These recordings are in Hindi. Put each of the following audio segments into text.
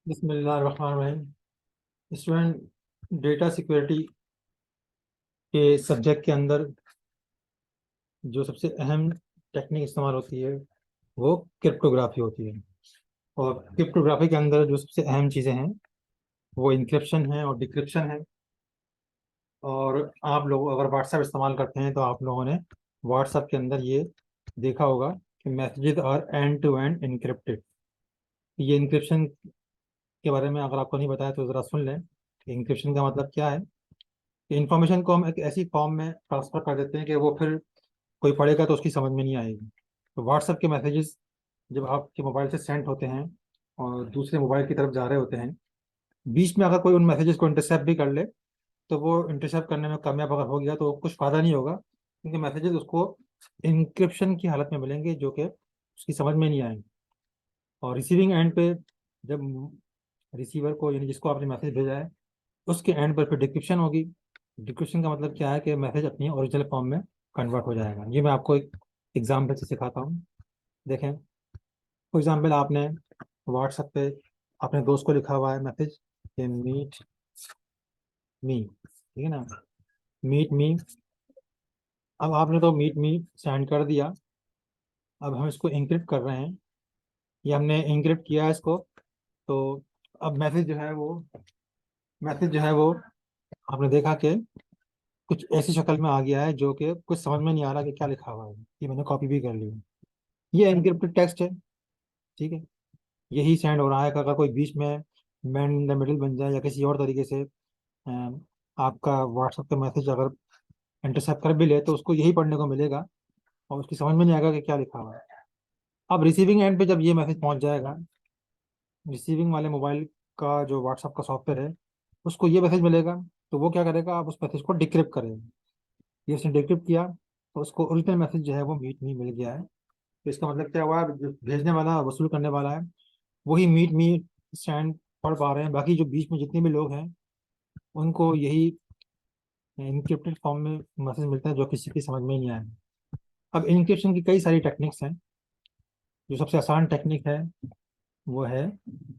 बिस्मिल्लाहिर्रहमानिर्रहीम। स्टूडेंट, डेटा सिक्योरिटी के सब्जेक्ट के अंदर जो सबसे अहम टेक्निक इस्तेमाल होती है वो क्रिप्टोग्राफी होती है। और क्रिप्टोग्राफी के अंदर जो सबसे अहम चीज़ें हैं वो इंक्रिप्शन है और डिक्रिप्शन है। और आप लोग अगर व्हाट्सएप इस्तेमाल करते हैं तो आप लोगों ने व्हाट्सएप के अंदर ये देखा होगा कि messages are end to end encrypted. ये इंक्रिप्शन के बारे में अगर आपको नहीं बताया तो ज़रा सुन लें कि इंक्रिप्शन का मतलब क्या है। इंफॉर्मेशन को हम एक ऐसी फॉर्म में ट्रांसफर कर देते हैं कि वो फिर कोई पढ़ेगा तो उसकी समझ में नहीं आएगी। तो व्हाट्सएप के मैसेजेस जब आपके मोबाइल से सेंड होते हैं और दूसरे मोबाइल की तरफ जा रहे होते हैं, बीच में अगर कोई उन मैसेजेस को इंटरसेप्ट भी कर ले तो वो इंटरसेप्ट करने में कामयाब अगर हो गया तो कुछ फ़ायदा नहीं होगा, क्योंकि मैसेजेस उसको इंक्रिप्शन की हालत में मिलेंगे जो कि उसकी समझ में नहीं आएंगे। और रिसीविंग एंड पे जब रिसीवर को यानी जिसको आपने मैसेज भेजा है उसके एंड पर फिर डिक्रिप्शन होगी। डिक्रिप्शन का मतलब क्या है कि मैसेज अपनी ओरिजिनल फॉर्म में कन्वर्ट हो जाएगा। ये मैं आपको एक एग्जाम्पल से सिखाता हूँ। देखें, फॉर एग्जाम्पल आपने व्हाट्सएप पे अपने दोस्त को लिखा हुआ है मैसेज कि मीट मी, ठीक है ना, मीट मी। अब आपने तो मीट मी सेंड कर दिया। अब हम इसको इंक्रिप्ट कर रहे हैं, ये हमने इंक्रिप्ट किया है इसको। तो अब मैसेज जो है वो आपने देखा कि कुछ ऐसी शक्ल में आ गया है जो कि कुछ समझ में नहीं आ रहा कि क्या लिखा हुआ है। ये मैंने कॉपी भी कर ली है। ये एनक्रिप्टेड टेक्स्ट है, ठीक है। यही सेंड हो रहा है कि अगर कोई बीच में मैन इन द मिडिल बन जाए या किसी और तरीके से आपका व्हाट्सएप का मैसेज अगर इंटरसेप्ट कर भी ले तो उसको यही पढ़ने को मिलेगा और उसकी समझ में नहीं आएगा कि क्या लिखा हुआ है। अब रिसीविंग एंड पे जब ये मैसेज पहुंच जाएगा, रिसीविंग वाले मोबाइल का जो व्हाट्सएप का सॉफ्टवेयर है उसको ये मैसेज मिलेगा। तो वो क्या करेगा, आप उस मैसेज को डिक्रिप्ट करेगा। ये उसने डिक्रिप्ट किया तो उसको ओरिजिनल मैसेज जो है वो मीट मी मिल गया है। तो इसका मतलब क्या हुआ, जो भेजने वाला वसूल करने वाला है वही मीट मी स्टैंड पढ़ पा रहे हैं, बाकी जो बीच में जितने भी लोग हैं उनको यही इनक्रिप्टेड फॉर्म में मैसेज मिलता है जो किसी की समझ में ही नहीं आया। अब इनक्रिप्शन की कई सारी टेक्निक्स हैं। जो सबसे आसान टेक्निक है वो है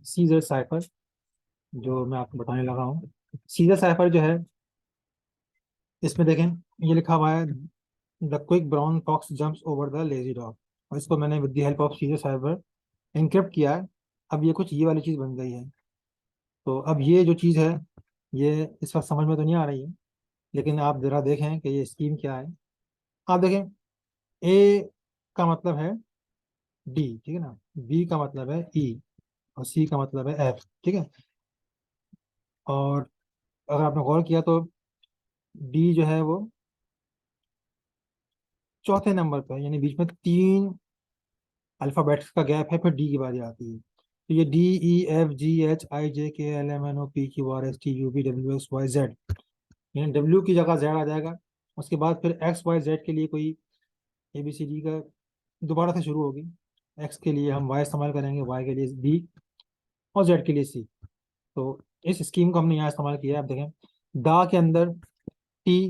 सीजर साइफर, जो मैं आपको बताने लगा हूँ। सीजर साइफर जो है, इसमें देखें ये लिखा हुआ है the quick brown fox jumps over the lazy dog, और इसको मैंने with the help of Caesar cipher encrypt किया है। अब ये कुछ ये वाली चीज़ बन गई है। तो अब ये जो चीज़ है ये इस वक्त समझ में तो नहीं आ रही है, लेकिन आप ज़रा देखें कि ये स्कीम क्या है। आप देखें, ए का मतलब है डी, ठीक है ना, बी का मतलब है ई, और सी का मतलब है एफ, ठीक है। और अगर आपने गौर किया तो डी जो है वो चौथे नंबर पर है, यानी बीच में तीन अल्फ़ाबेट्स का गैप है, फिर डी की बारी आती है। तो ये D E F G H I J K L M N O P Q R S T U V W X Y Z, यानी डब्ल्यू की जगह जेड आ जाएगा। उसके बाद फिर एक्स वाई जेड के लिए कोई ए बी सी डी का दोबारा से शुरू होगी। एक्स के लिए हम वाई इस्तेमाल करेंगे, वाई के लिए बी, और जेड के लिए सी। तो इस स्कीम को हमने यहाँ इस्तेमाल किया है। आप देखें दा के अंदर टी,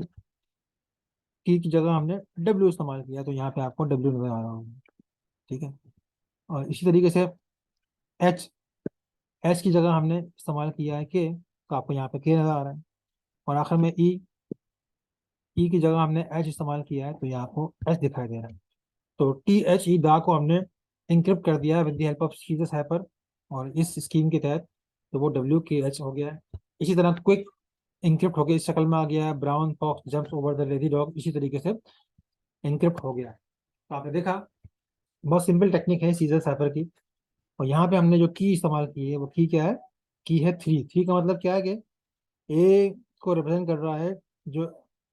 टी की जगह हमने डब्ल्यू इस्तेमाल किया, तो यहाँ पे आपको डब्ल्यू नजर आ रहा होगा, ठीक है। और इसी तरीके से एच, एच की जगह हमने इस्तेमाल किया है के, तो आपको यहाँ पे के नजर आ रहा है। और आखिर में ई, ई की जगह हमने एच इस्तेमाल किया है तो यहाँ आपको एच दिखाई दे रहा है। तो टी एच ई दा को हमने इंक्रिप्ट कर दिया है with the help of Caesar's cipher, और इस स्कीम के तहत तो वो डब्ल्यू के एच हो गया है। इसी तरह क्विक इंक्रिप्ट हो गया, इस शक्ल में आ गया है brown fox jumps over the lazy dog, इसी तरीके से इंक्रिप्ट हो गया है। तो आपने देखा बहुत सिंपल टेक्निक है सीजर साइफर की। और यहाँ पे हमने जो की इस्तेमाल की है वो की क्या है, की है थ्री। थ्री का मतलब क्या है कि ए को रिप्रेजेंट कर रहा है जो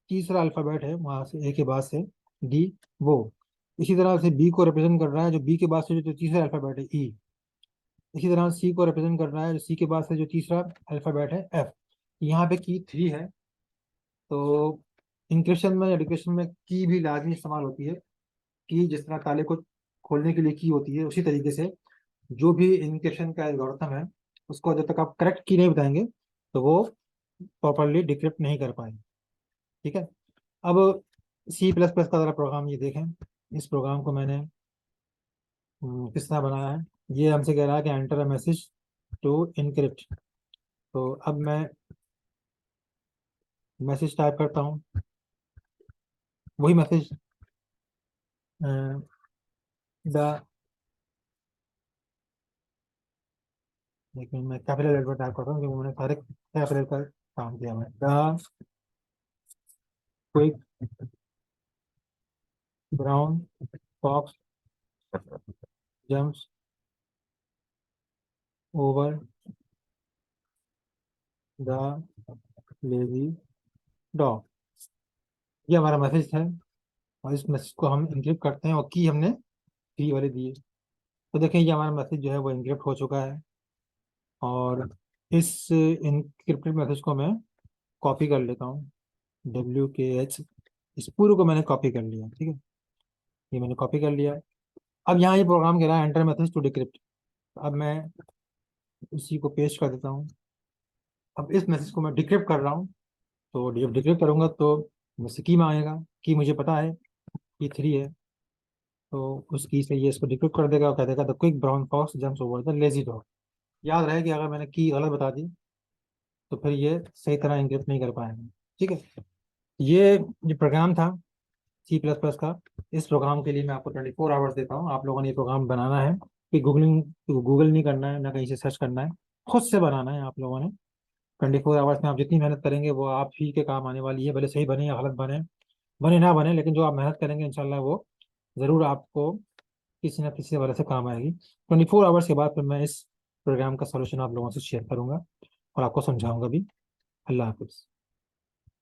तीसरा अल्फाबेट है वहां से ए के बाद से डी, वो। इसी तरह से बी को रिप्रेजेंट कर रहा है जो बी के बाद से जो तीसरा अल्फाबेट है ई। इसी तरह सी को रिप्रेजेंट कर रहा है जो सी के बाद से जो तीसरा अल्फाबेट है एफ। यहाँ पे की थ्री है। तो इंक्रिप्शन में या डिक्रिप्शन में की भी लाजमी इस्तेमाल होती है। की जिस तरह ताले को खोलने के लिए की होती है, उसी तरीके से जो भी इंक्रिप्शन का एल्गोरिथम है उसको जब तक आप करेक्ट की नहीं बताएंगे तो वो प्रॉपरली डिक्रिप्ट नहीं कर पाएंगे, ठीक है। अब सी प्लस प्लस का ज़रा प्रोग्राम ये देखें। इस प्रोग्राम को मैंने किस तरह बनाया है। ये हमसे कह रहा है कि enter a message to encrypt. तो अब मैं मैसेज टाइप करता हूँ, वही मैसेज द, लेकिन मैं कैपिटल लेटर टाइप करता हूँ क्योंकि मैंने सारे कैपिटल का काम किया। मैं the quick brown fox jumps over the lazy dog. ये हमारा मैसेज है, और इस मैसेज को हम इनक्रिप्ट करते हैं और की हमने फ्री वाले दिए। तो देखें ये हमारा मैसेज जो है वो इनक्रिप्ट हो चुका है, और इस इनक्रिप्टेड मैसेज को मैं कॉपी कर लेता हूँ, WKH, इस पूरे को मैंने कॉपी कर लिया। ठीक है, ये मैंने कॉपी कर लिया। अब यहाँ ये प्रोग्राम कह रहा है एंटर मैसेज टू डिक्रिप्ट। अब मैं उसी को पेस्ट कर देता हूँ। अब इस मैसेज को मैं डिक्रिप्ट कर रहा हूँ, तो जब डिक्रिप्ट करूंगा तो मुझसे की में आएगा, की मुझे पता है कि 3 है, तो उस की से ये इसको डिक्रिप्ट कर देगा और कह देगा the quick brown fox jumps over the lazy dog. याद रहे कि अगर मैंने की गलत बता दी तो फिर ये सही तरह इंक्रिप्ट नहीं कर पाएंगे। ठीक है, ये जो प्रोग्राम था C++ का, इस प्रोग्राम के लिए मैं आपको 24 आवर्स देता हूँ। आप लोगों ने ये प्रोग्राम बनाना है, कि गूगल नहीं करना है, ना कहीं से सर्च करना है, खुद से बनाना है आप लोगों ने। 24 आवर्स में आप जितनी मेहनत करेंगे वो आप ही के काम आने वाली है, भले सही बने या गलत बने, बने ना बने, लेकिन जो आप मेहनत करेंगे इंशाल्लाह वो ज़रूर आपको किसी ना किसी वजह से काम आएगी। 24 आवर्स के बाद फिर मैं इस प्रोग्राम का सोल्यूशन आप लोगों से शेयर करूंगा और आपको समझाऊंगा भी। अल्लाह हाफिज़।